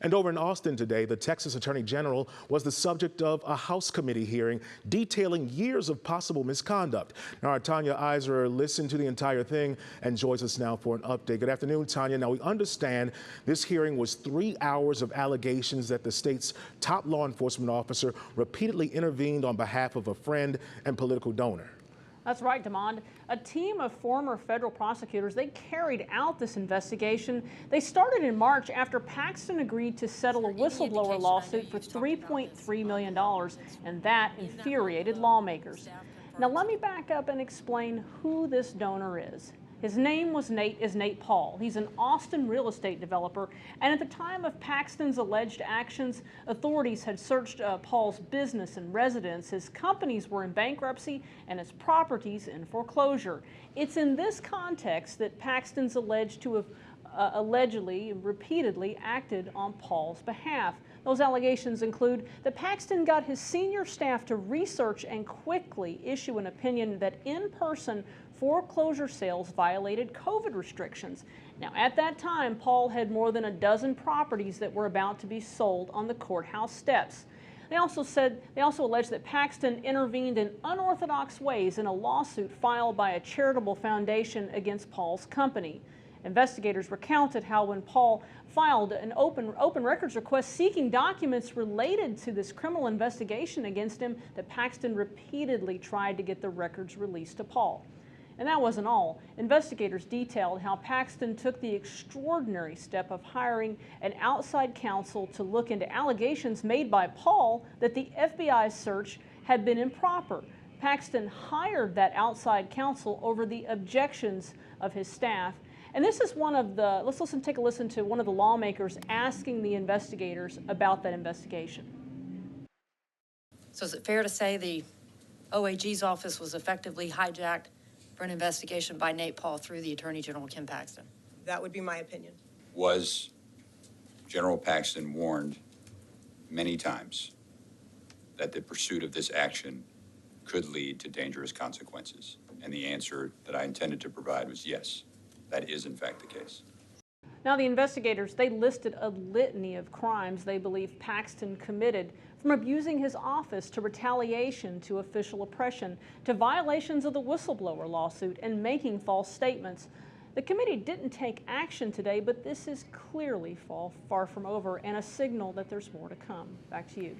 And over in Austin today, the Texas Attorney General was the subject of a House committee hearing detailing years of possible misconduct. Now, our Tanya Iser listened to the entire thing and joins us now for an update. Good afternoon, Tanya. Now, we understand this hearing was 3 hours of allegations that the state's top law enforcement officer repeatedly intervened on behalf of a friend and political donor. That's right, Demond. A team of former federal prosecutors, they carried out this investigation. They started in March after Paxton agreed to settle a whistleblower lawsuit for $3.3 million, and that infuriated lawmakers. Now let me back up and explain who this donor is. His name is Nate Paul. He's an Austin real estate developer, and at the time of Paxton's alleged actions, authorities had searched Paul's business and residence. His companies were in bankruptcy and his properties in foreclosure. It's in this context that Paxton's alleged to have allegedly and repeatedly acted on Paul's behalf. Those allegations include that Paxton got his senior staff to research and quickly issue an opinion that in-person foreclosure sales violated COVID restrictions. Now, at that time, Paul had more than a dozen properties that were about to be sold on the courthouse steps. They also alleged that Paxton intervened in unorthodox ways in a lawsuit filed by a charitable foundation against Paul's company. Investigators recounted how when Paul filed an open records request seeking documents related to this criminal investigation against him, that Paxton repeatedly tried to get the records released to Paul. And that wasn't all. Investigators detailed how Paxton took the extraordinary step of hiring an outside counsel to look into allegations made by Paul that the FBI's search had been improper. Paxton hired that outside counsel over the objections of his staff. And this is one of the, take a listen to one of the lawmakers asking the investigators about that investigation. So is it fair to say the OAG's office was effectively hijacked for an investigation by Nate Paul through the Attorney General, Ken Paxton? That would be my opinion. Was General Paxton warned many times that the pursuit of this action could lead to dangerous consequences? And the answer that I intended to provide was yes. That is, in fact, the case. Now, the investigators, they listed a litany of crimes they believe Paxton committed, from abusing his office to retaliation to official oppression to violations of the whistleblower lawsuit and making false statements. The committee didn't take action today, but this is clearly far from over and a signal that there's more to come. Back to you.